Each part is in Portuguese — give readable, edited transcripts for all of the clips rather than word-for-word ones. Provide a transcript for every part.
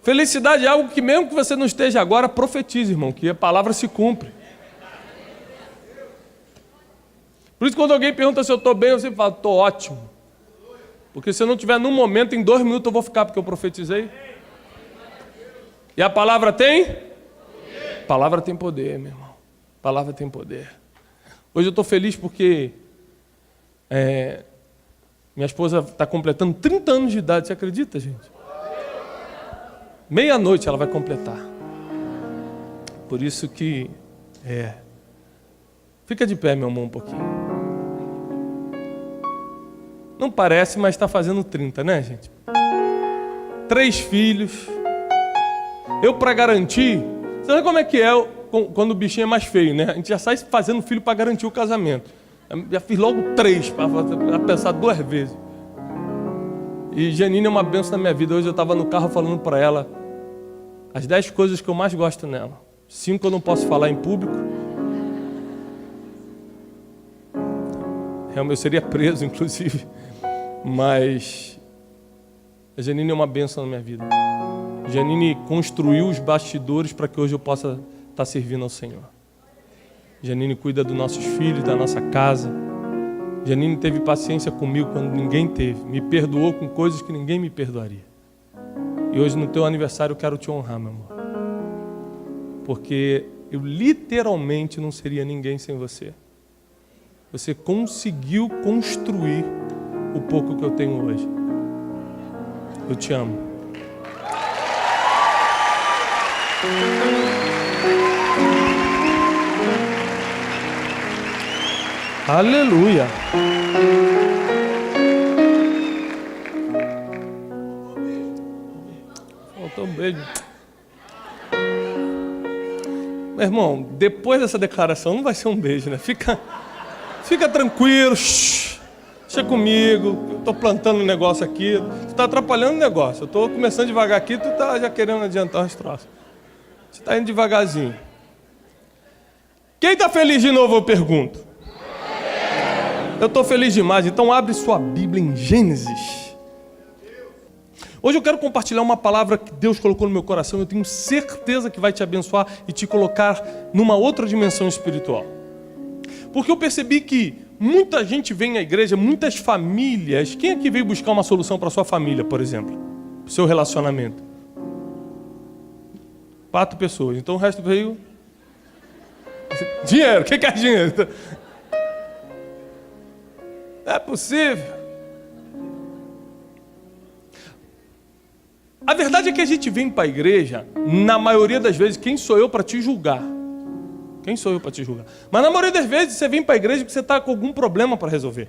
Felicidade é algo que mesmo que você não esteja agora, profetize, irmão, que a palavra se cumpre. Por isso, quando alguém pergunta se eu estou bem, eu sempre falo, estou ótimo. Porque se eu não estiver num momento, em 2 minutos eu vou ficar, porque eu profetizei. E a palavra tem? A palavra tem poder, meu irmão. A palavra tem poder. Hoje eu estou feliz porque minha esposa está completando 30 anos de idade, você acredita, gente? Meia-noite ela vai completar. Por isso que... Fica de pé, meu irmão, um pouquinho. Não parece, mas está fazendo 30, né, gente? 3 filhos. Eu, para garantir... Você sabe como é que é quando o bichinho é mais feio, né? A gente já sai fazendo filho para garantir o casamento. Eu já fiz logo 3, para pensar 2 vezes. E Janine é uma bênção na minha vida. Hoje eu estava no carro falando para ela as 10 coisas que eu mais gosto nela. 5 eu não posso falar em público. Eu seria preso, inclusive. Mas a Janine é uma bênção na minha vida. Janine construiu os bastidores para que hoje eu possa estar servindo ao Senhor. Janine cuida dos nossos filhos, da nossa casa. Janine teve paciência comigo quando ninguém teve. Me perdoou com coisas que ninguém me perdoaria. E hoje no teu aniversário eu quero te honrar, meu amor. Porque eu literalmente não seria ninguém sem você. Você conseguiu construir o pouco que eu tenho hoje. Eu te amo. Aleluia. Faltou um beijo. Meu irmão, depois dessa declaração não vai ser um beijo, né? Fica tranquilo. Deixa comigo. Eu estou plantando um negócio aqui. Tu está atrapalhando o negócio. Eu estou começando devagar aqui, tu está já querendo adiantar os troços. Você está indo devagarzinho. Quem está feliz de novo, eu pergunto? Eu estou feliz demais. Então abre sua Bíblia em Gênesis. Hoje eu quero compartilhar uma palavra que Deus colocou no meu coração. Eu tenho certeza que vai te abençoar e te colocar numa outra dimensão espiritual. Porque eu percebi que muita gente vem à igreja, muitas famílias. Quem aqui veio buscar uma solução para a sua família, por exemplo? Para o seu relacionamento? 4 pessoas. Então o resto veio... Dinheiro. O que é dinheiro? Não é possível. A verdade é que a gente vem para a igreja, na maioria das vezes, quem sou eu para te julgar? Quem sou eu para te julgar? Mas na maioria das vezes você vem para a igreja porque você está com algum problema para resolver.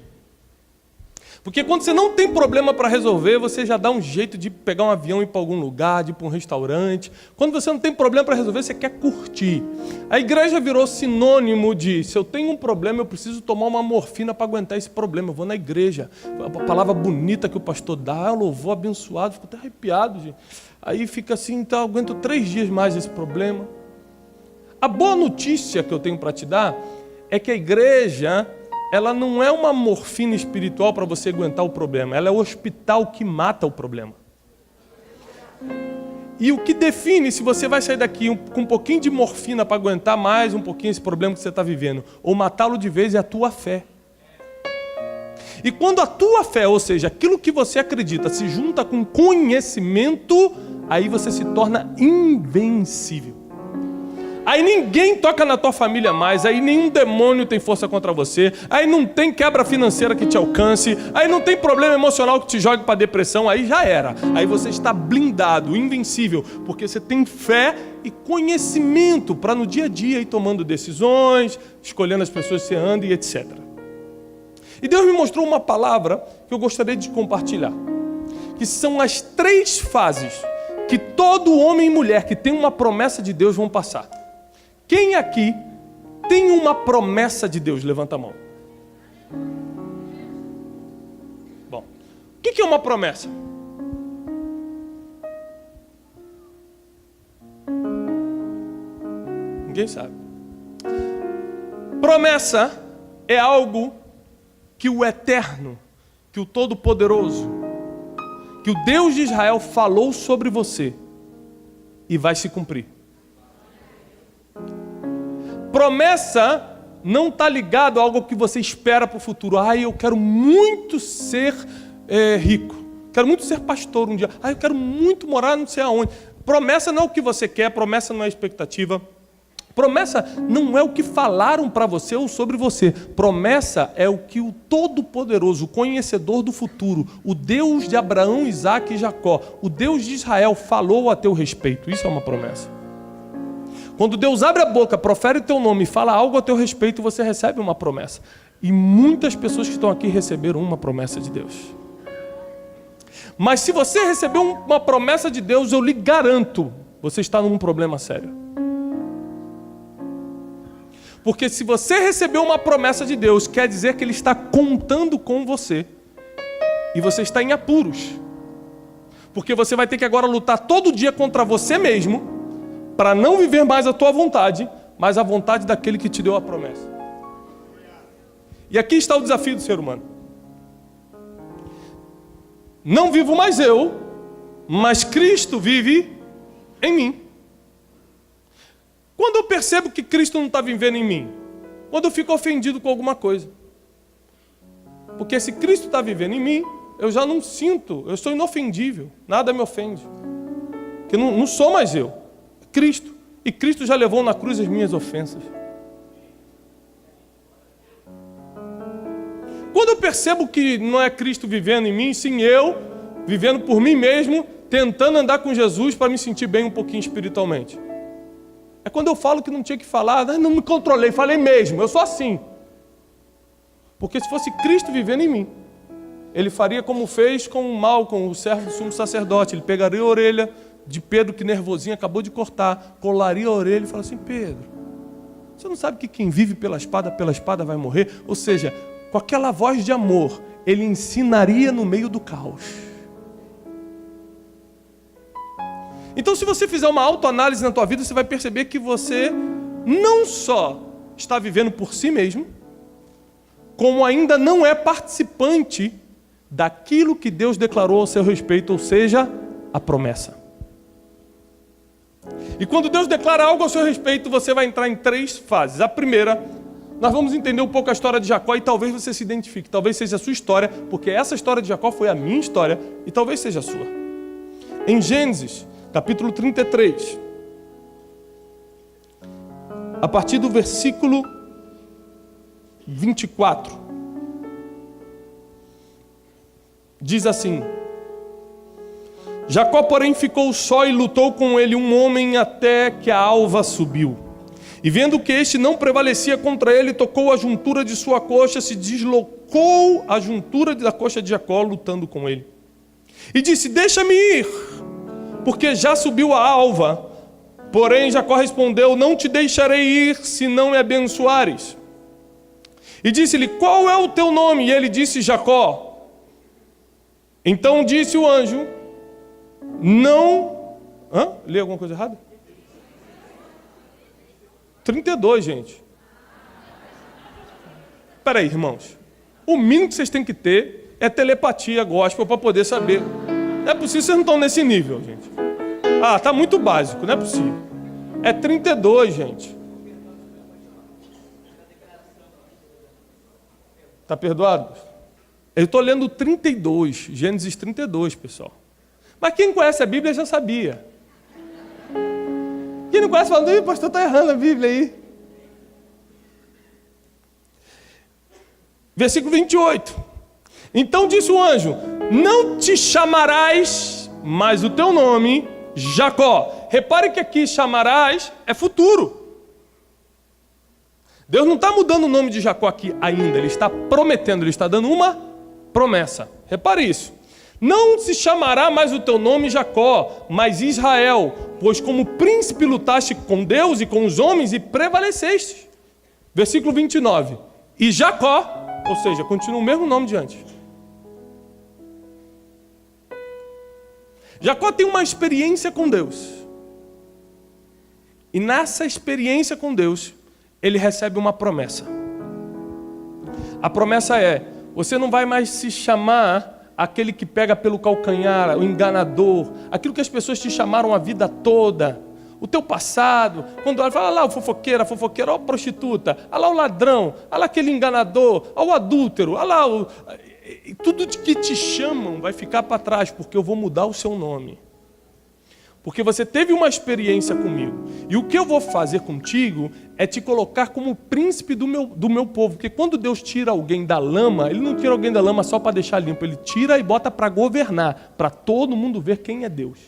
Porque quando você não tem problema para resolver, você já dá um jeito de pegar um avião e ir para algum lugar, de ir para um restaurante. Quando você não tem problema para resolver, você quer curtir. A igreja virou sinônimo de, se eu tenho um problema, eu preciso tomar uma morfina para aguentar esse problema. Eu vou na igreja. A palavra bonita que o pastor dá, o louvor abençoado, fico até arrepiado, gente. Aí fica assim, então eu aguento 3 dias mais esse problema. A boa notícia que eu tenho para te dar é que a igreja... ela não é uma morfina espiritual para você aguentar o problema. Ela é o hospital que mata o problema. E o que define se você vai sair daqui com um pouquinho de morfina para aguentar mais um pouquinho esse problema que você está vivendo, ou matá-lo de vez, é a tua fé. E quando a tua fé, ou seja, aquilo que você acredita, se junta com conhecimento, aí você se torna invencível. Aí ninguém toca na tua família mais, aí nenhum demônio tem força contra você, aí não tem quebra financeira que te alcance, aí não tem problema emocional que te jogue para depressão, aí já era. Aí você está blindado, invencível, porque você tem fé e conhecimento para no dia a dia ir tomando decisões, escolhendo as pessoas que você anda e etc. E Deus me mostrou uma palavra que eu gostaria de compartilhar, que são as 3 fases que todo homem e mulher que tem uma promessa de Deus vão passar. Quem aqui tem uma promessa de Deus? Levanta a mão. Bom, o que é uma promessa? Ninguém sabe. Promessa é algo que o Eterno, que o Todo-Poderoso, que o Deus de Israel falou sobre você e vai se cumprir. Promessa não está ligado a algo que você espera para o futuro. Eu quero muito ser rico. Quero muito ser pastor um dia. Eu quero muito morar não sei aonde. Promessa não é o que você quer, promessa não é expectativa. Promessa não é o que falaram para você ou sobre você. Promessa é o que o Todo-Poderoso, o conhecedor do futuro, o Deus de Abraão, Isaque e Jacó, o Deus de Israel falou a teu respeito. Isso é uma promessa. Quando Deus abre a boca, profere o teu nome e fala algo a teu respeito, você recebe uma promessa. E muitas pessoas que estão aqui receberam uma promessa de Deus. Mas se você recebeu uma promessa de Deus, eu lhe garanto, você está num problema sério. Porque se você recebeu uma promessa de Deus, quer dizer que Ele está contando com você. E você está em apuros. Porque você vai ter que agora lutar todo dia contra você mesmo, para não viver mais a tua vontade, mas a vontade daquele que te deu a promessa. E aqui está o desafio do ser humano. Não vivo mais eu, mas Cristo vive em mim. Quando eu percebo que Cristo não está vivendo em mim? Quando eu fico ofendido com alguma coisa. Porque se Cristo está vivendo em mim, eu já não sinto, eu sou inofendível, nada me ofende. Porque não sou mais eu, é Cristo. E Cristo já levou na cruz as minhas ofensas. Quando eu percebo que não é Cristo vivendo em mim, sim eu, vivendo por mim mesmo, tentando andar com Jesus para me sentir bem um pouquinho espiritualmente. É quando eu falo que não tinha que falar, não me controlei, falei mesmo, eu sou assim. Porque se fosse Cristo vivendo em mim, Ele faria como fez com o Malcom, o servo do sumo sacerdote. Ele pegaria a orelha de Pedro, que nervosinho acabou de cortar, colaria a orelha e falaria assim: Pedro, você não sabe que quem vive pela espada vai morrer? Ou seja, com aquela voz de amor, Ele ensinaria no meio do caos. Então, se você fizer uma autoanálise na tua vida, você vai perceber que você não só está vivendo por si mesmo, como ainda não é participante daquilo que Deus declarou ao seu respeito, ou seja, a promessa. E quando Deus declara algo ao seu respeito, você vai entrar em 3 fases. A primeira, nós vamos entender um pouco a história de Jacó e talvez você se identifique, talvez seja a sua história, porque essa história de Jacó foi a minha história e talvez seja a sua. Em Gênesis, capítulo 33, a partir do versículo 24, diz assim: Jacó, porém, ficou só e lutou com ele um homem até que a alva subiu. E vendo que este não prevalecia contra ele, tocou a juntura de sua coxa, se deslocou a juntura da coxa de Jacó, lutando com ele. E disse: deixa-me ir, porque já subiu a alva. Porém Jacó respondeu: não te deixarei ir, se não me abençoares. E disse-lhe: qual é o teu nome? E ele disse: Jacó. Então disse o anjo: não... Li alguma coisa errada? 32, gente. Espera aí, irmãos. O mínimo que vocês têm que ter é telepatia gospel para poder saber. Não é possível, vocês não estão nesse nível, gente. Tá muito básico, não é possível. É 32, gente. Tá perdoado? Eu estou lendo 32, Gênesis 32, pessoal. Mas quem conhece a Bíblia já sabia. Quem não conhece fala: "Ih, pastor, está errando a Bíblia aí." Versículo 28. Então disse o anjo: não te chamarás mais o teu nome Jacó. Repare que aqui chamarás é futuro. Deus não está mudando o nome de Jacó aqui ainda. Ele está prometendo, Ele está dando uma promessa. Repare isso. Não se chamará mais o teu nome Jacó, mas Israel, pois como príncipe lutaste com Deus e com os homens e prevaleceste. Versículo 29. E Jacó, ou seja, continua o mesmo nome de antes. Jacó tem uma experiência com Deus. E nessa experiência com Deus, ele recebe uma promessa. A promessa é: você não vai mais se chamar aquele que pega pelo calcanhar, o enganador, aquilo que as pessoas te chamaram a vida toda. o teu passado, quando olha, fala lá o fofoqueiro, a fofoqueira, ó a prostituta, olha lá o ladrão, olha lá aquele enganador, olha o adúltero, olha lá tudo de que te chamam vai ficar para trás, porque eu vou mudar o seu nome. Porque você teve uma experiência comigo. E o que eu vou fazer contigo é te colocar como príncipe do meu povo. Porque quando Deus tira alguém da lama, Ele não tira alguém da lama só para deixar limpo. Ele tira e bota para governar, para todo mundo ver quem é Deus.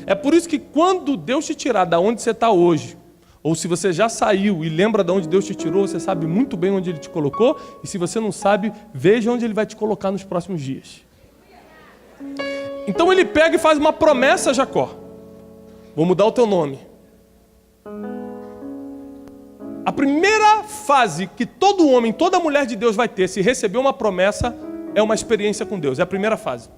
É por isso que quando Deus te tirar da onde você está hoje, ou se você já saiu e lembra de onde Deus te tirou, você sabe muito bem onde Ele te colocou. E se você não sabe, veja onde Ele vai te colocar nos próximos dias. Então ele pega e faz uma promessa a Jacó. Vou mudar o teu nome. A primeira fase que todo homem, toda mulher de Deus vai ter se receber uma promessa é uma experiência com Deus. É a primeira fase.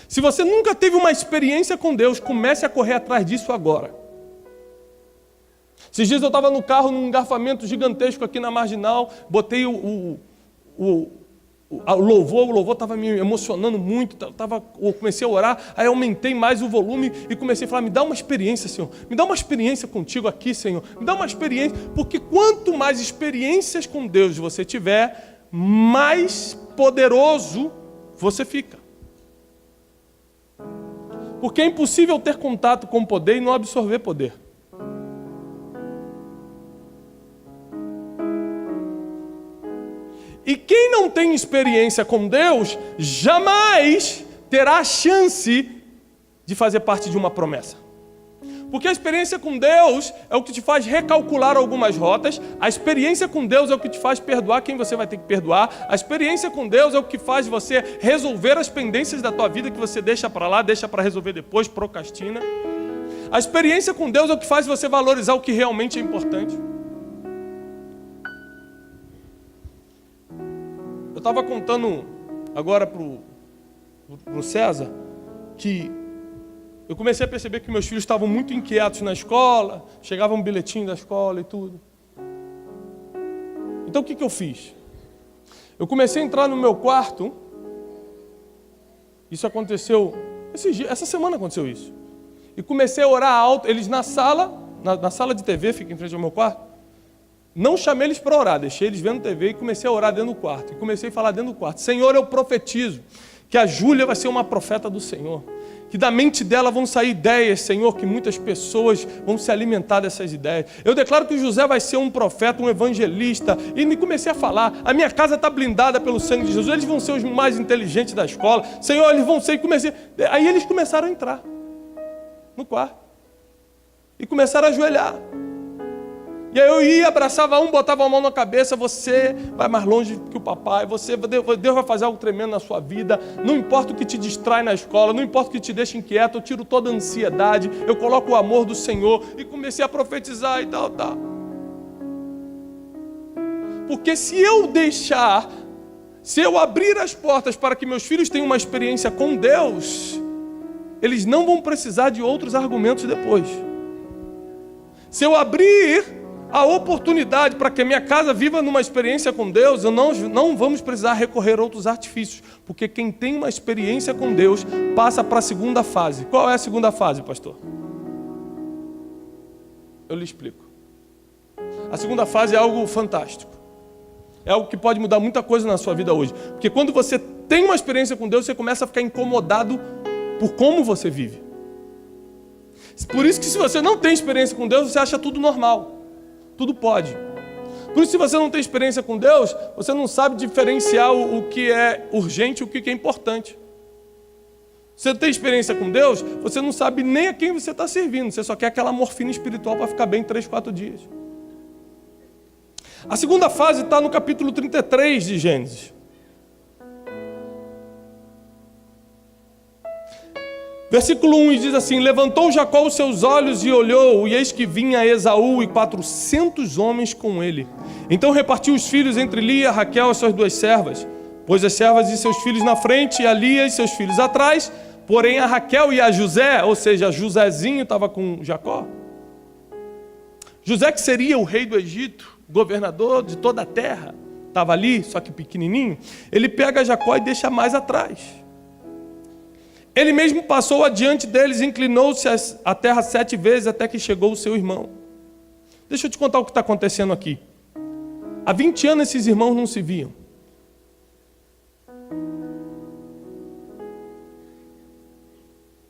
Se você nunca teve uma experiência com Deus, comece a correr atrás disso agora. Esses dias eu estava no carro, num engarrafamento gigantesco aqui na Marginal, botei o louvor estava me emocionando muito, eu comecei a orar, aí aumentei mais o volume e comecei a falar, me dá uma experiência, Senhor, me dá uma experiência contigo aqui, Senhor, me dá uma experiência, porque quanto mais experiências com Deus você tiver, mais poderoso você fica. Porque é impossível ter contato com o poder e não absorver poder. E quem não tem experiência com Deus, jamais terá a chance de fazer parte de uma promessa. Porque a experiência com Deus é o que te faz recalcular algumas rotas, a experiência com Deus é o que te faz perdoar quem você vai ter que perdoar, a experiência com Deus é o que faz você resolver as pendências da tua vida que você deixa para lá, deixa para resolver depois, procrastina. A experiência com Deus é o que faz você valorizar o que realmente é importante. Eu estava contando agora para o César que eu comecei a perceber que meus filhos estavam muito inquietos na escola, chegava um bilhetinho da escola e tudo. Então o que eu fiz? Eu comecei a entrar no meu quarto, isso aconteceu, essa semana aconteceu isso, e comecei a orar alto, eles na sala de TV, fica em frente ao meu quarto, não chamei eles para orar, deixei eles vendo TV e comecei a orar dentro do quarto. E comecei a falar dentro do quarto. Senhor, eu profetizo que a Júlia vai ser uma profeta do Senhor. Que da mente dela vão sair ideias, Senhor, que muitas pessoas vão se alimentar dessas ideias. Eu declaro que o José vai ser um profeta, um evangelista. E me comecei a falar, a minha casa está blindada pelo sangue de Jesus. Eles vão ser os mais inteligentes da escola. Senhor, eles vão ser... Aí eles começaram a entrar no quarto. E começaram a ajoelhar. E aí eu ia, abraçava um, botava a mão na cabeça, você vai mais longe que o papai, Deus vai fazer algo tremendo na sua vida, não importa o que te distrai na escola, não importa o que te deixa inquieto, eu tiro toda a ansiedade, eu coloco o amor do Senhor, e comecei a profetizar e tal. Porque se eu abrir as portas para que meus filhos tenham uma experiência com Deus, eles não vão precisar de outros argumentos depois. Se eu abrir a oportunidade para que a minha casa viva numa experiência com Deus, não vamos precisar recorrer a outros artifícios, porque quem tem uma experiência com Deus passa para a segunda fase. Qual é a segunda fase, pastor? Eu lhe explico. A segunda fase é algo fantástico. É algo que pode mudar muita coisa na sua vida hoje. Porque quando você tem uma experiência com Deus, você começa a ficar incomodado por como você vive. Por isso que se você não tem experiência com Deus, você acha tudo normal. Tudo pode. Por isso, se você não tem experiência com Deus, você não sabe diferenciar o que é urgente e o que é importante. Se você tem experiência com Deus, você não sabe nem a quem você está servindo. Você só quer aquela morfina espiritual para ficar bem 3, 4 dias. A segunda fase está no capítulo 33 de Gênesis. Versículo 1 diz assim: levantou Jacó os seus olhos e olhou, e eis que vinha Esaú e 400 homens com ele. Então repartiu os filhos entre Lia, Raquel e suas 2 servas, pôs as servas e seus filhos na frente, e a Lia e seus filhos atrás, porém a Raquel e a José, ou seja, Josézinho estava com Jacó. José, que seria o rei do Egito, governador de toda a terra, estava ali, só que pequenininho, ele pega Jacó e deixa mais atrás. Ele mesmo passou adiante deles, inclinou-se à terra 7 vezes até que chegou o seu irmão. Deixa eu te contar o que está acontecendo aqui. Há 20 anos esses irmãos não se viam.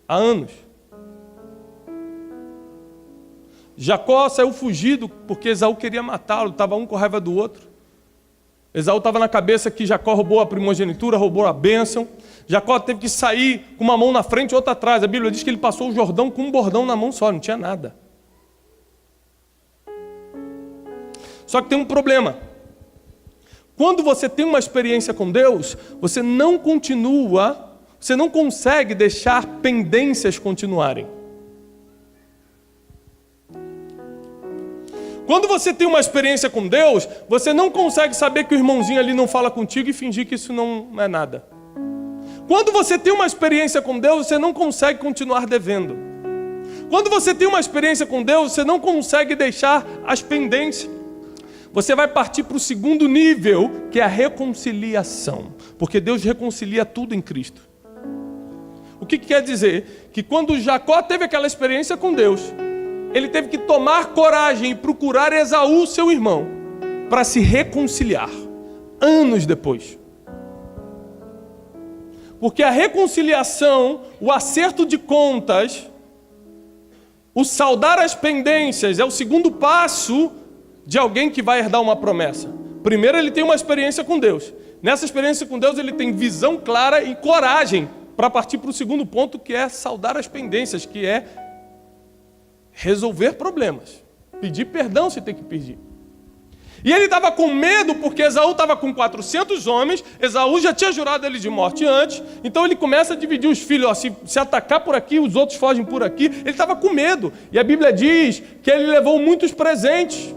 Há anos. Jacó saiu fugido porque Esaú queria matá-lo, estava um com raiva do outro. Esaú estava na cabeça que Jacó roubou a primogenitura, roubou a bênção. Jacó teve que sair com uma mão na frente e outra atrás. A Bíblia diz que ele passou o Jordão com um bordão na mão só, não tinha nada. Só que tem um problema. Quando você tem uma experiência com Deus, você não consegue deixar pendências continuarem. Quando você tem uma experiência com Deus, você não consegue saber que o irmãozinho ali não fala contigo e fingir que isso não é nada. Quando você tem uma experiência com Deus, você não consegue continuar devendo. Quando você tem uma experiência com Deus, você não consegue deixar as pendências. Você vai partir para o segundo nível, que é a reconciliação. Porque Deus reconcilia tudo em Cristo. O que quer dizer? Que quando Jacó teve aquela experiência com Deus, ele teve que tomar coragem e procurar Esaú, seu irmão, para se reconciliar, anos depois. Porque a reconciliação, o acerto de contas, o saldar as pendências é o segundo passo de alguém que vai herdar uma promessa. Primeiro ele tem uma experiência com Deus. Nessa experiência com Deus ele tem visão clara e coragem para partir para o segundo ponto, que é saldar as pendências, que é resolver problemas. Pedir perdão se tem que pedir. E ele estava com medo porque Esaú estava com 400 homens, Esaú já tinha jurado ele de morte antes, então ele começa a dividir os filhos, ó, se atacar por aqui, os outros fogem por aqui, ele estava com medo. E a Bíblia diz que ele levou muitos presentes.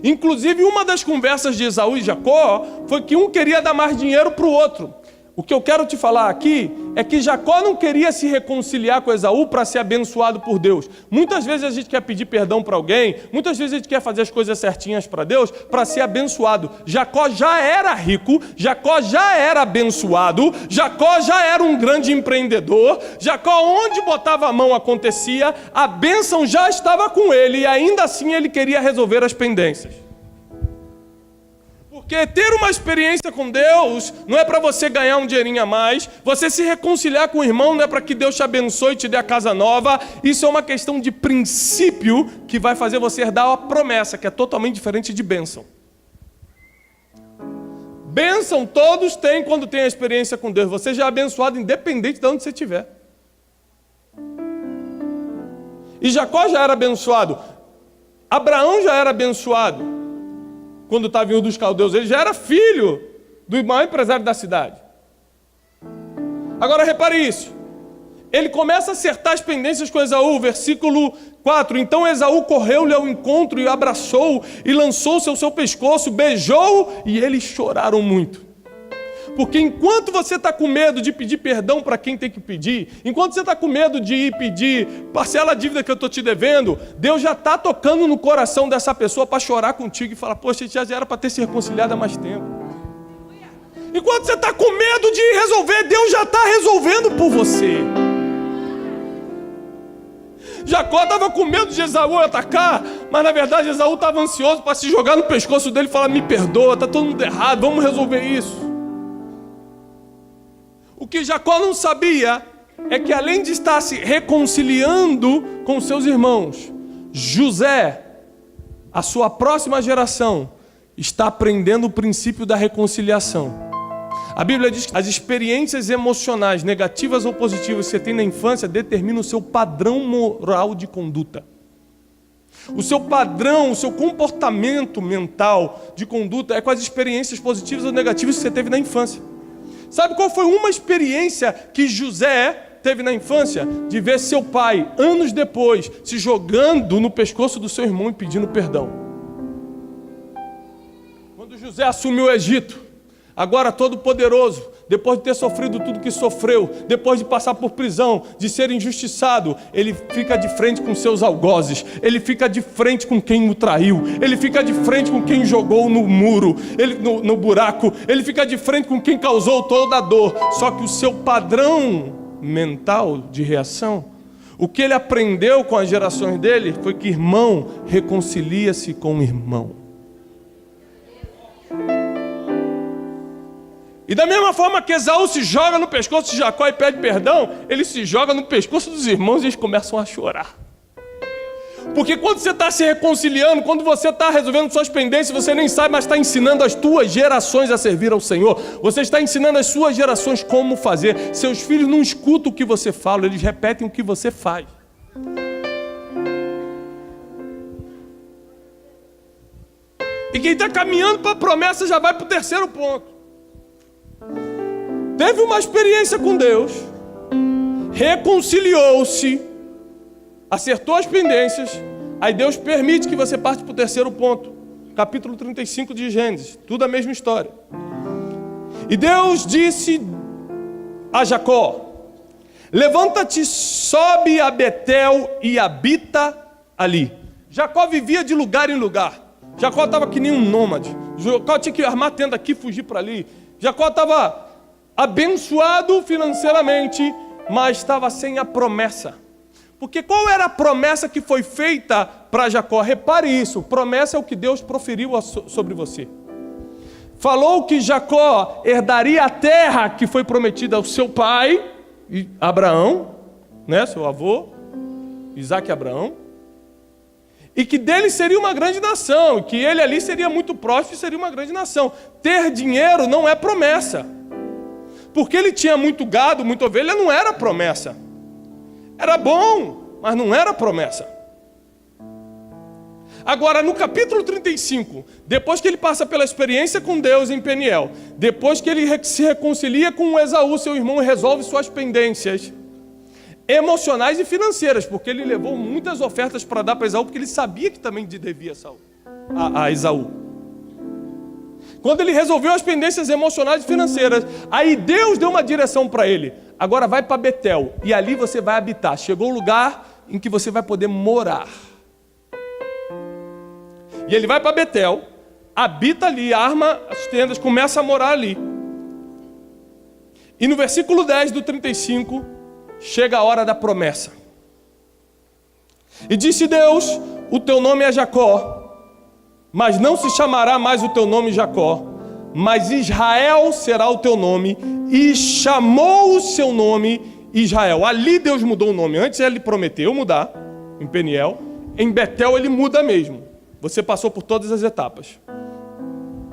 Inclusive uma das conversas de Esaú e Jacó foi que um queria dar mais dinheiro para o outro. O que eu quero te falar aqui é que Jacó não queria se reconciliar com Esaú para ser abençoado por Deus. Muitas vezes a gente quer pedir perdão para alguém, muitas vezes a gente quer fazer as coisas certinhas para Deus para ser abençoado. Jacó já era rico, Jacó já era abençoado, Jacó já era um grande empreendedor, Jacó onde botava a mão acontecia, a bênção já estava com ele e ainda assim ele queria resolver as pendências. Porque ter uma experiência com Deus não é para você ganhar um dinheirinho a mais, você se reconciliar com o irmão não é para que Deus te abençoe e te dê a casa nova, isso é uma questão de princípio que vai fazer você herdar uma promessa, que é totalmente diferente de bênção. Bênção todos têm quando tem a experiência com Deus, você já é abençoado independente de onde você estiver. E Jacó já era abençoado, Abraão já era abençoado. Quando estava em Ur dos Caldeus, ele já era filho do maior empresário da cidade. Agora repare isso. Ele começa a acertar as pendências com Esaú, versículo 4. Então Esaú correu-lhe ao encontro e o abraçou e lançou-se ao seu pescoço, beijou e eles choraram muito. Porque enquanto você está com medo de pedir perdão para quem tem que pedir, enquanto você está com medo de ir pedir, parcela a dívida que eu estou te devendo, Deus já está tocando no coração dessa pessoa para chorar contigo e falar, poxa, já era para ter se reconciliado há mais tempo. Enquanto você está com medo de resolver, Deus já está resolvendo por você. Jacó estava com medo de Esaú atacar, mas na verdade Esaú estava ansioso para se jogar no pescoço dele e falar, me perdoa, está todo mundo errado, vamos resolver isso. O que Jacó não sabia é que além de estar se reconciliando com seus irmãos, José, a sua próxima geração, está aprendendo o princípio da reconciliação. A Bíblia diz que as experiências emocionais, negativas ou positivas que você tem na infância, determinam o seu padrão moral de conduta. O seu padrão, o seu comportamento mental de conduta é com as experiências positivas ou negativas que você teve na infância. Sabe qual foi uma experiência que José teve na infância? De ver seu pai, anos depois, se jogando no pescoço do seu irmão e pedindo perdão. Quando José assumiu o Egito, agora todo poderoso, depois de ter sofrido tudo que sofreu, depois de passar por prisão, de ser injustiçado, ele fica de frente com seus algozes, ele fica de frente com quem o traiu, ele fica de frente com quem jogou no muro, no buraco, ele fica de frente com quem causou toda a dor. Só que o seu padrão mental de reação. O que ele aprendeu com as gerações dele foi que irmão reconcilia-se com irmão. E da mesma forma que Esaú se joga no pescoço de Jacó e pede perdão, ele se joga no pescoço dos irmãos e eles começam a chorar. Porque quando você está se reconciliando, quando você está resolvendo suas pendências, você nem sabe, mas está ensinando as tuas gerações a servir ao Senhor. Você está ensinando as suas gerações como fazer. Seus filhos não escutam o que você fala, eles repetem o que você faz. E quem está caminhando para a promessa já vai para o terceiro ponto. Teve uma experiência com Deus, reconciliou-se, acertou as pendências, aí Deus permite que você parte para o terceiro ponto, capítulo 35 de Gênesis, tudo a mesma história. E Deus disse a Jacó: levanta-te, sobe a Betel e habita ali. Jacó vivia de lugar em lugar. Jacó estava que nem um nômade. Jacó tinha que armar tenda aqui e fugir para ali. Jacó estava abençoado financeiramente, mas estava sem a promessa. Porque qual era a promessa que foi feita para Jacó? Repare isso, promessa é o que Deus proferiu sobre você. Falou que Jacó herdaria a terra que foi prometida ao seu pai, Abraão, né, seu avô, Isaac e Abraão, e que dele seria uma grande nação, e que ele ali seria muito próspero e seria uma grande nação. Ter dinheiro não é promessa. Porque ele tinha muito gado, muita ovelha, não era promessa. Era bom, mas não era promessa. Agora, no capítulo 35, depois que ele passa pela experiência com Deus em Peniel, depois que ele se reconcilia com Esaú, seu irmão, e resolve suas pendências emocionais e financeiras, porque ele levou muitas ofertas para dar para Esaú, porque ele sabia que também devia a Esaú. Quando ele resolveu as pendências emocionais e financeiras, aí Deus deu uma direção para ele. Agora vai para Betel, e ali você vai habitar. Chegou o lugar em que você vai poder morar. E ele vai para Betel, habita ali, arma as tendas, começa a morar ali. E no versículo 10 do 35, chega a hora da promessa. E disse Deus: o teu nome é Jacó, mas não se chamará mais o teu nome Jacó, mas Israel será o teu nome. E chamou o seu nome Israel. Ali Deus mudou o nome. Antes ele prometeu mudar, em Peniel. Em Betel ele muda mesmo. Você passou por todas as etapas.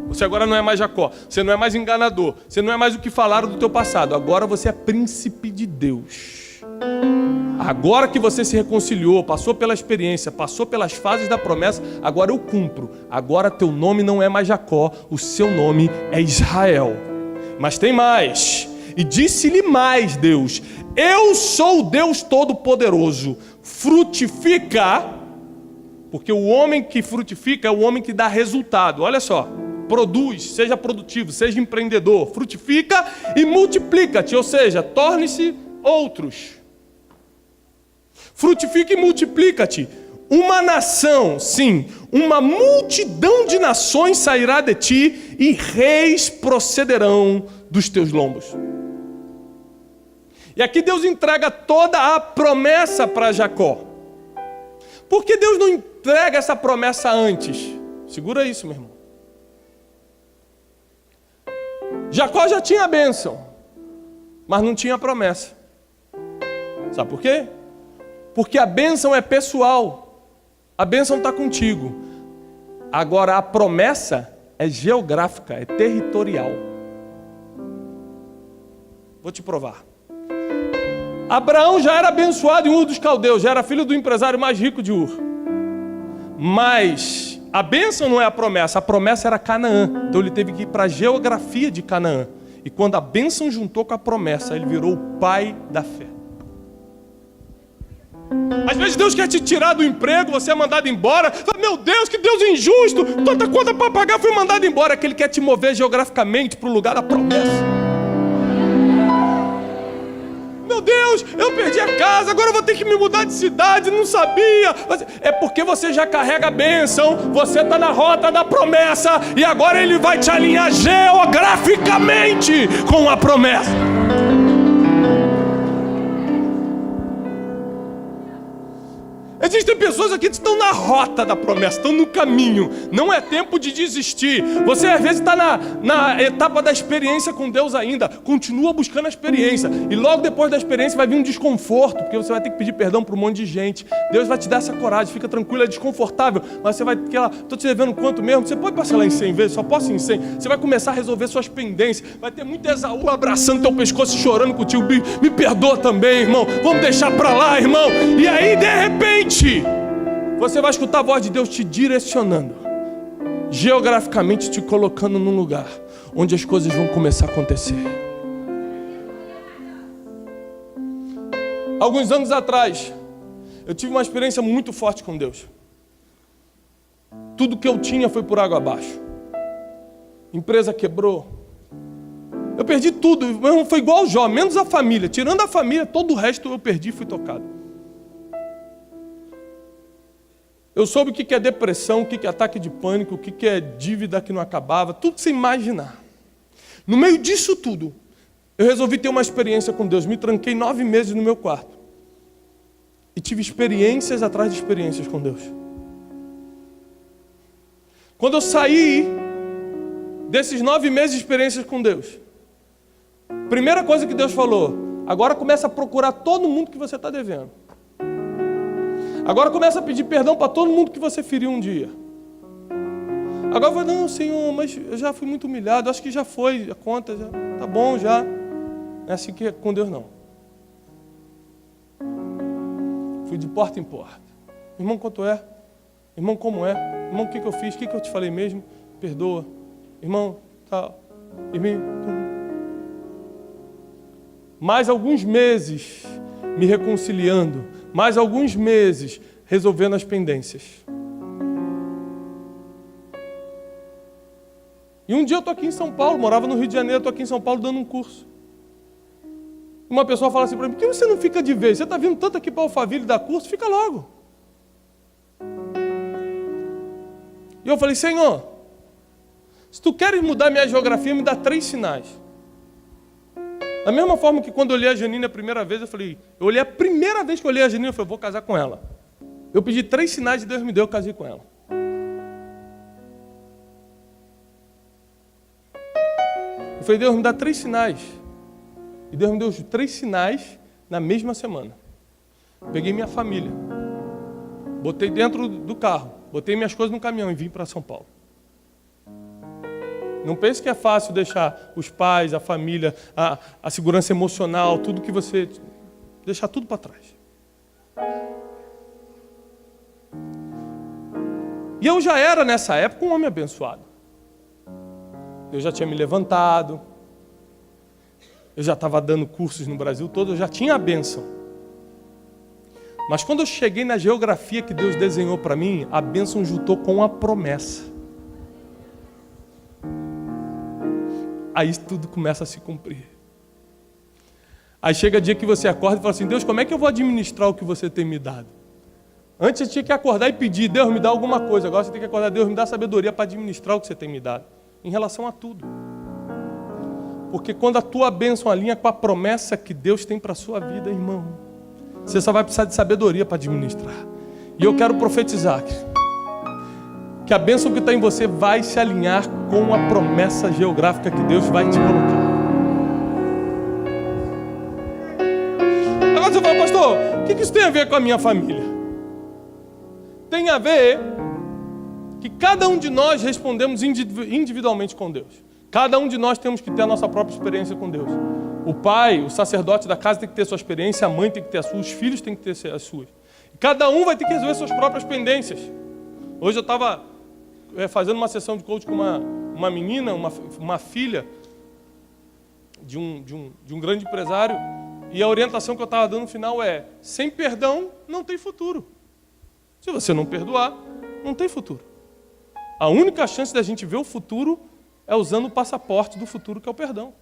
Você agora não é mais Jacó. Você não é mais enganador. Você não é mais o que falaram do teu passado. Agora você é príncipe de Deus. Agora que você se reconciliou, passou pela experiência, passou pelas fases da promessa, agora eu cumpro. Agora teu nome não é mais Jacó, o seu nome é Israel. Mas tem mais. E disse-lhe mais Deus: eu sou o Deus Todo-Poderoso. Frutifica. Porque o homem que frutifica é o homem que dá resultado. Olha só, produz, seja produtivo, seja empreendedor. Frutifica e multiplica-te, ou seja, torne-se outros. Frutifica e multiplica-te. Uma nação, sim, uma multidão de nações sairá de ti e reis procederão dos teus lombos. E aqui Deus entrega toda a promessa para Jacó. Por que Deus não entrega essa promessa antes? Segura isso, meu irmão. Jacó já tinha a bênção, mas não tinha a promessa. Sabe por quê? Porque a bênção é pessoal. A bênção está contigo. Agora a promessa é geográfica, é territorial. Vou te provar. Abraão já era abençoado em Ur dos Caldeus, já era filho do empresário mais rico de Ur. Mas a bênção não é a promessa era Canaã. Então ele teve que ir para a geografia de Canaã. E quando a bênção juntou com a promessa, ele virou o pai da fé. Às vezes Deus quer te tirar do emprego, você é mandado embora. Meu Deus, que Deus injusto! Tanta conta para pagar, fui mandado embora. É que Ele quer te mover geograficamente para o lugar da promessa. Meu Deus, eu perdi a casa, agora eu vou ter que me mudar de cidade, não sabia. É porque você já carrega a bênção, você está na rota da promessa e agora Ele vai te alinhar geograficamente com a promessa. Existem pessoas aqui que estão na rota da promessa, estão no caminho. Não é tempo de desistir. Você às vezes está na etapa da experiência com Deus ainda. Continua buscando a experiência. E logo depois da experiência vai vir um desconforto, porque você vai ter que pedir perdão para um monte de gente. Deus vai te dar essa coragem, fica tranquilo, é desconfortável. Mas você vai ter que estou te devendo quanto mesmo? Você pode parcelar em 100 vezes? Só posso em 100. Você vai começar a resolver suas pendências. Vai ter muito Esaú abraçando teu pescoço e chorando contigo. Me perdoa também, irmão. Vamos deixar para lá, irmão. E aí, de repente, você vai escutar a voz de Deus te direcionando, geograficamente te colocando num lugar onde as coisas vão começar a acontecer. Alguns anos atrás, eu tive uma experiência muito forte com Deus. Tudo que eu tinha foi por água abaixo. Empresa quebrou. Eu perdi tudo. Foi igual o Jó, menos a família. Tirando a família, todo o resto eu perdi e fui tocado. Eu soube o que é depressão, o que é ataque de pânico, o que é dívida que não acabava, tudo que você imaginar. No meio disso tudo, eu resolvi ter uma experiência com Deus. Me tranquei 9 meses no meu quarto. E tive experiências atrás de experiências com Deus. Quando eu saí desses 9 meses de experiências com Deus, primeira coisa que Deus falou: agora começa a procurar todo mundo que você está devendo. Agora começa a pedir perdão para todo mundo que você feriu um dia. Agora eu falo: não, Senhor, mas eu já fui muito humilhado, acho que já foi a conta, já tá bom já. Não é assim que é com Deus, não. Fui de porta em porta. Irmão, quanto é? Irmão, como é? Irmão, o que eu fiz? O que eu te falei mesmo? Perdoa. Irmão, tal. Irmão. Mais alguns meses me reconciliando. Mais alguns meses resolvendo as pendências. E um dia eu estou aqui em São Paulo, morava no Rio de Janeiro, estou aqui em São Paulo dando um curso. Uma pessoa fala assim para mim: por que você não fica de vez? Você está vindo tanto aqui para Alphaville dar curso, fica logo. E eu falei: Senhor, se tu queres mudar minha geografia, me dá 3 sinais. Da mesma forma que quando eu olhei a Janine a primeira vez, eu olhei a primeira vez que eu olhei a Janine, eu falei: vou casar com ela. Eu pedi 3 sinais e Deus me deu, eu casei com ela. Eu falei: Deus, me dá 3 sinais. E Deus me deu os 3 sinais na mesma semana. Peguei minha família, botei dentro do carro, botei minhas coisas no caminhão e vim para São Paulo. Não pense que é fácil deixar os pais, a família, a segurança emocional, tudo que você... deixar tudo para trás. E eu já era, nessa época, um homem abençoado. Deus já tinha me levantado. Eu já estava dando cursos no Brasil todo, eu já tinha a bênção. Mas quando eu cheguei na geografia que Deus desenhou para mim, a bênção juntou com a promessa. Aí tudo começa a se cumprir. Aí chega dia que você acorda e fala assim: Deus, como é que eu vou administrar o que você tem me dado? Antes você tinha que acordar e pedir: Deus, me dá alguma coisa. Agora você tem que acordar: Deus, me dá sabedoria para administrar o que você tem me dado. Em relação a tudo. Porque quando a tua bênção alinha com a promessa que Deus tem para a sua vida, irmão, você só vai precisar de sabedoria para administrar. E eu quero profetizar que a bênção que está em você vai se alinhar com a promessa geográfica que Deus vai te colocar. Agora você fala: pastor, o que isso tem a ver com a minha família? Tem a ver que cada um de nós respondemos individualmente com Deus. Cada um de nós temos que ter a nossa própria experiência com Deus. O pai, o sacerdote da casa tem que ter a sua experiência, a mãe tem que ter a sua, os filhos têm que ter as suas. Cada um vai ter que resolver suas próprias pendências. Hoje eu estava fazendo uma sessão de coaching com uma menina, uma filha de um grande empresário, e a orientação que eu estava dando no final é: sem perdão não tem futuro. Se você não perdoar, não tem futuro. A única chance da gente ver o futuro é usando o passaporte do futuro, que é o perdão.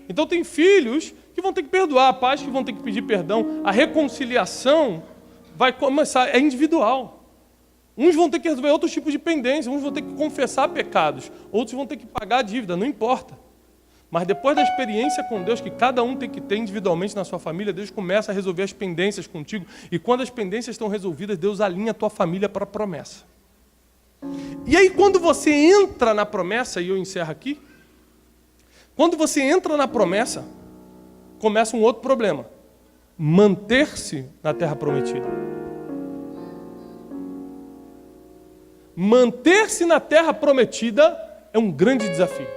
Então tem filhos que vão ter que perdoar, pais que vão ter que pedir perdão. A reconciliação vai começar, é individual. Uns vão ter que resolver outros tipos de pendência, uns vão ter que confessar pecados, outros vão ter que pagar a dívida, não importa. Mas depois da experiência com Deus, que cada um tem que ter individualmente na sua família, Deus começa a resolver as pendências contigo. E quando as pendências estão resolvidas, Deus alinha a tua família para a promessa. E aí quando você entra na promessa, e eu encerro aqui, quando você entra na promessa, começa um outro problema. Manter-se na terra prometida. Manter-se na terra prometida é um grande desafio.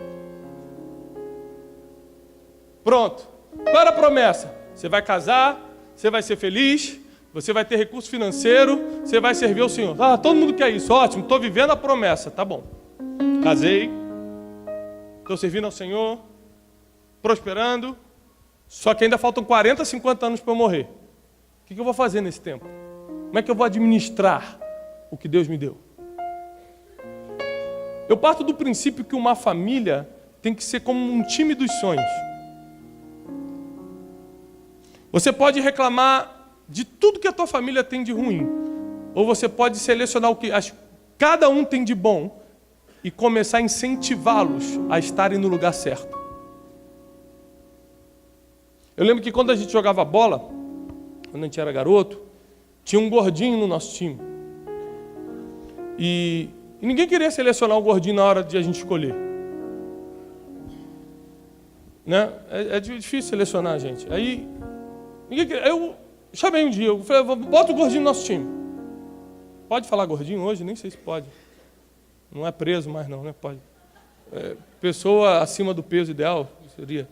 Pronto. Qual era a promessa? Você vai casar, você vai ser feliz, você vai ter recurso financeiro, você vai servir ao Senhor. Ah, todo mundo quer isso, ótimo, estou vivendo a promessa, tá bom. Casei, estou servindo ao Senhor, prosperando, só que ainda faltam 40, 50 anos para eu morrer. O que eu vou fazer nesse tempo? Como é que eu vou administrar o que Deus me deu? Eu parto do princípio que uma família tem que ser como um time dos sonhos. Você pode reclamar de tudo que a tua família tem de ruim, ou você pode selecionar o que cada um tem de bom e começar a incentivá-los a estarem no lugar certo. Eu lembro que quando a gente jogava bola, quando a gente era garoto, tinha um gordinho no nosso time. E ninguém queria selecionar o gordinho na hora de a gente escolher. Né? É difícil selecionar a gente. Aí eu chamei um dia, eu falei, bota o gordinho no nosso time. Pode falar gordinho hoje? Nem sei se pode. Não é preso mais não, né? Pode. Pessoa acima do peso ideal, seria.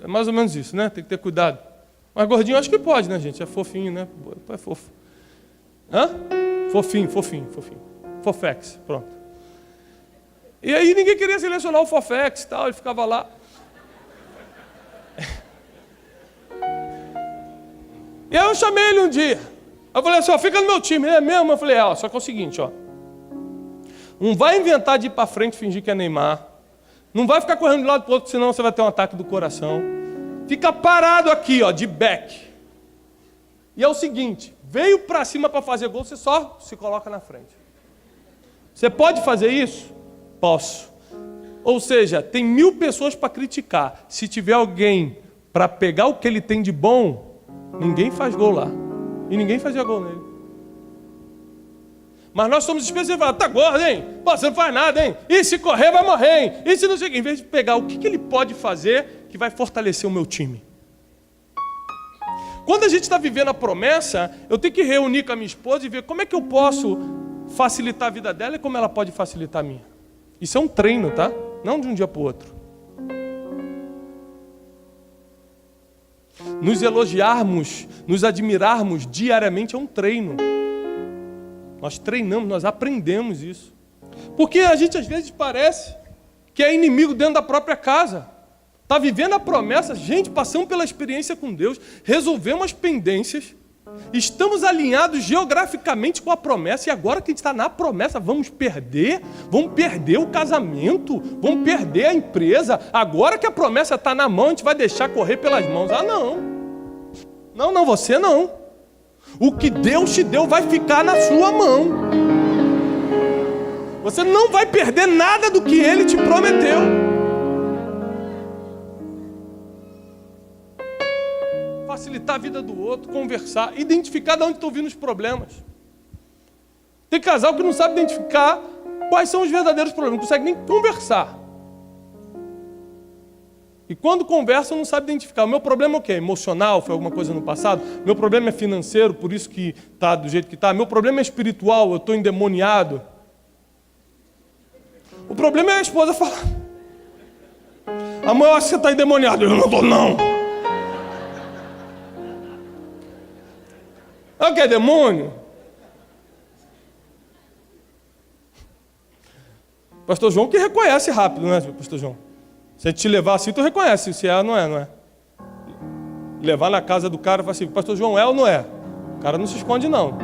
É mais ou menos isso, né? Tem que ter cuidado. Mas gordinho acho que pode, né, gente? É fofinho, né? É fofo. Hã? Fofinho. Fofex, pronto. E aí ninguém queria selecionar o Fofex e tal, ele ficava lá. E aí eu chamei ele um dia. Eu falei assim, ó, fica no meu time. Ele é mesmo? Eu falei, só que é o seguinte, ó. Não vai inventar de ir para frente e fingir que é Neymar. Não vai ficar correndo de um lado para o outro, senão você vai ter um ataque do coração. Fica parado aqui, ó, de back. E é o seguinte, veio para cima para fazer gol, você só se coloca na frente. Você pode fazer isso? Posso. Ou seja, tem 1000 pessoas para criticar. Se tiver alguém para pegar o que ele tem de bom, ninguém faz gol lá. E ninguém fazia gol nele. Mas nós somos especializados. Tá gordo, hein? Pô, você não faz nada, hein? E se correr, vai morrer, hein? E se não sei o quê. Em vez de pegar o que ele pode fazer que vai fortalecer o meu time. Quando a gente está vivendo a promessa, eu tenho que reunir com a minha esposa e ver como é que eu posso facilitar a vida dela e como ela pode facilitar a minha. Isso é um treino, tá? Não de um dia para o outro. Nos elogiarmos, nos admirarmos diariamente é um treino. Nós treinamos, nós aprendemos isso. Porque a gente às vezes parece que é inimigo dentro da própria casa. Está vivendo a promessa, gente, passamos pela experiência com Deus, resolvemos as pendências, estamos alinhados geograficamente com a promessa, e agora que a gente está na promessa, vamos perder o casamento, vamos perder a empresa, agora que a promessa está na mão, a gente vai deixar correr pelas mãos. Ah, não. Não, você não. O que Deus te deu vai ficar na sua mão. Você não vai perder nada do que Ele te prometeu. Facilitar a vida do outro, conversar, identificar de onde estão vindo os problemas. Tem casal que não sabe identificar quais são os verdadeiros problemas, não consegue nem conversar. E quando conversa, não sabe identificar. O meu problema é o quê? Emocional, foi alguma coisa no passado? Meu problema é financeiro, por isso que está do jeito que está. Meu problema é espiritual, eu estou endemoniado. O problema é a esposa falar: amor, eu acho que você está endemoniado. Eu não estou, não. É o que é demônio? Pastor João que reconhece rápido, né, Pastor João? Se a gente te levar assim, tu reconhece se é ou não é. Levar na casa do cara e falar assim, pastor João é ou não é? O cara não se esconde, não.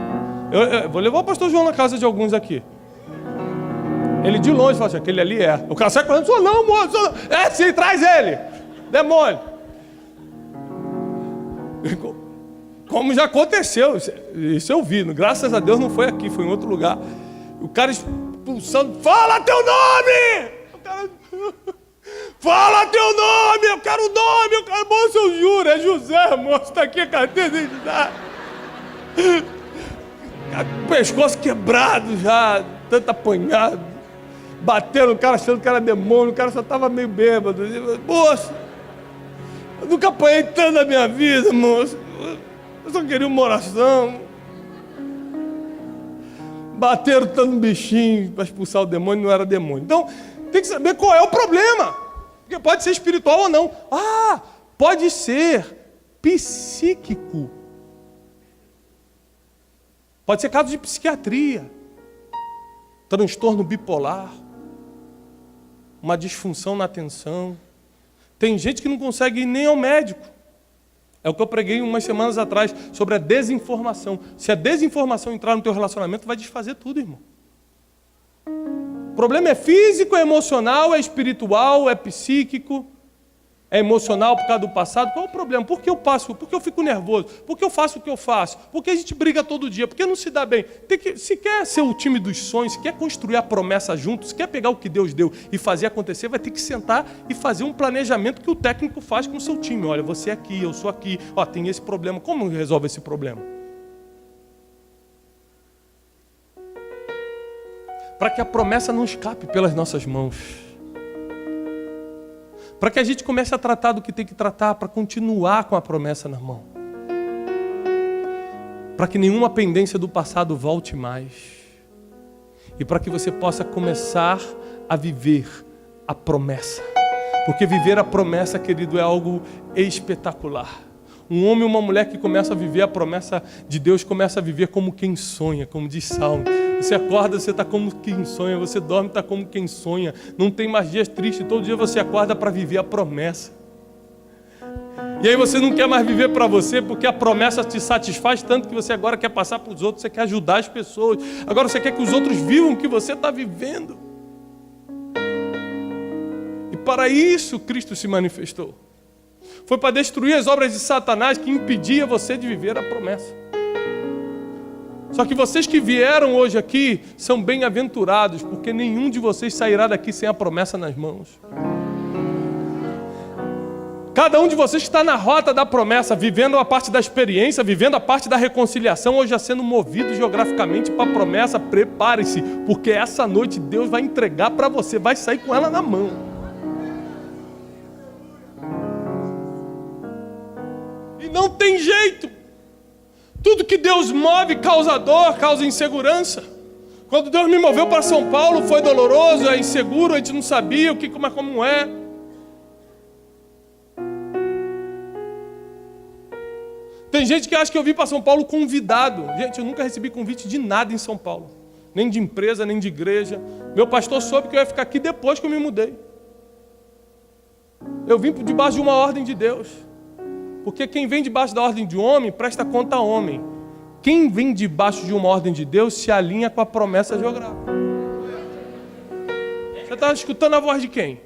Eu vou levar o pastor João na casa de alguns aqui. Ele de longe fala assim, aquele ali é. O cara sai correndo e fala, não, moço, é sim, traz ele. Demônio. Como já aconteceu, isso eu vi, graças a Deus não foi aqui, foi em outro lugar. O cara expulsando, fala teu nome! O cara... Fala teu nome, eu quero o nome, eu quero... Moço, eu juro, é José, moço, tá aqui a carteira de identidade. O pescoço quebrado já, tanto apanhado. Bateram no cara achando que era demônio, o cara só tava meio bêbado. Moço, eu nunca apanhei tanto na minha vida, moço. Eu só queria uma oração. Bateram tanto no bichinho para expulsar o demônio, não era demônio. Então, tem que saber qual é o problema. Porque pode ser espiritual ou não. Ah, pode ser psíquico. Pode ser caso de psiquiatria. Transtorno bipolar. Uma disfunção na atenção. Tem gente que não consegue ir nem ao médico. É o que eu preguei umas semanas atrás sobre a desinformação. Se a desinformação entrar no teu relacionamento, vai desfazer tudo, irmão. O problema é físico, é emocional, é espiritual, é psíquico, é emocional por causa do passado. Qual é o problema? Por que eu passo? Por que eu fico nervoso? Por que eu faço o que eu faço? Por que a gente briga todo dia? Por que não se dá bem? Se quer ser o time dos sonhos, se quer construir a promessa junto, se quer pegar o que Deus deu e fazer acontecer, vai ter que sentar e fazer um planejamento que o técnico faz com o seu time. Olha, você é aqui, eu sou aqui, ó, tem esse problema. Como resolve esse problema? Para que a promessa não escape pelas nossas mãos. Para que a gente comece a tratar do que tem que tratar, para continuar com a promessa na mão. Para que nenhuma pendência do passado volte mais. E para que você possa começar a viver a promessa. Porque viver a promessa, querido, é algo espetacular. Um homem e uma mulher que começa a viver a promessa de Deus, começa a viver como quem sonha, como diz Salmo. Você acorda, você está como quem sonha. Você dorme, está como quem sonha. Não tem mais dias tristes. Todo dia você acorda para viver a promessa. E aí você não quer mais viver para você, porque a promessa te satisfaz tanto que você agora quer passar para os outros. Você quer ajudar as pessoas. Agora você quer que os outros vivam o que você está vivendo. E para isso Cristo se manifestou. Foi para destruir as obras de Satanás que impedia você de viver a promessa. Só que vocês que vieram hoje aqui são bem-aventurados, porque nenhum de vocês sairá daqui sem a promessa nas mãos. Cada um de vocês que está na rota da promessa, vivendo a parte da experiência, vivendo a parte da reconciliação, hoje já sendo movido geograficamente para a promessa, prepare-se, porque essa noite Deus vai entregar para você, vai sair com ela na mão. E não tem jeito. Tudo que Deus move causa dor, causa insegurança. Quando Deus me moveu para São Paulo, foi doloroso, é inseguro, a gente não sabia como é. Tem gente que acha que eu vim para São Paulo convidado. Gente, eu nunca recebi convite de nada em São Paulo. Nem de empresa, nem de igreja. Meu pastor soube que eu ia ficar aqui depois que eu me mudei. Eu vim debaixo de uma ordem de Deus. Porque quem vem debaixo da ordem de homem, presta conta a homem. Quem vem debaixo de uma ordem de Deus, se alinha com a promessa geográfica. Você está escutando a voz de quem?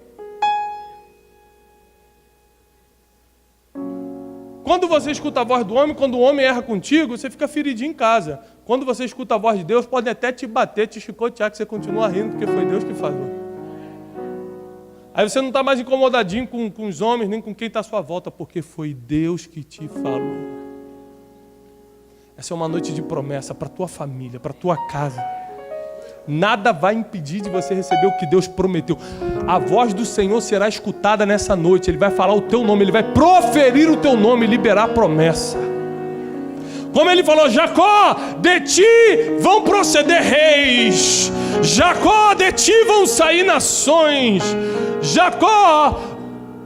Quando você escuta a voz do homem, quando o homem erra contigo, você fica feridinho em casa. Quando você escuta a voz de Deus, pode até te bater, te chicotear, que você continua rindo, porque foi Deus que falou. Aí você não está mais incomodadinho com os homens, nem com quem está à sua volta, porque foi Deus que te falou. Essa é uma noite de promessa para a tua família, para a tua casa. Nada vai impedir de você receber o que Deus prometeu. A voz do Senhor será escutada nessa noite. Ele vai falar o teu nome, Ele vai proferir o teu nome e liberar a promessa. Como Ele falou, Jacó, de ti vão proceder reis. Jacó, de ti vão sair nações. Jacó,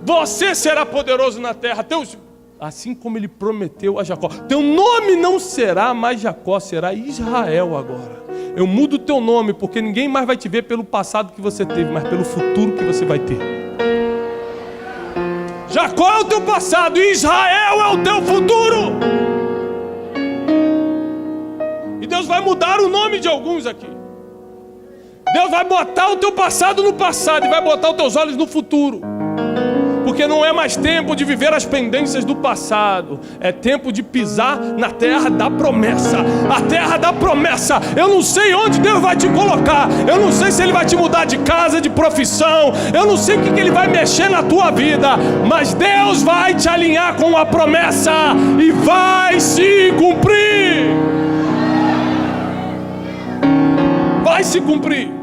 você será poderoso na terra. Assim como Ele prometeu a Jacó. Teu nome não será mais Jacó, será Israel agora. Eu mudo o teu nome, porque ninguém mais vai te ver pelo passado que você teve, mas pelo futuro que você vai ter. Jacó é o teu passado, Israel é o teu futuro. E Deus vai mudar o nome de alguns aqui. Deus vai botar o teu passado no passado e vai botar os teus olhos no futuro. porque não é mais tempo de viver as pendências do passado, é tempo de pisar na terra da promessa. A terra da promessa. Eu não sei onde Deus vai te colocar, eu não sei se Ele vai te mudar de casa, de profissão, eu não sei o que Ele vai mexer na tua vida, mas Deus vai te alinhar com a promessa e vai se cumprir. Vai se cumprir.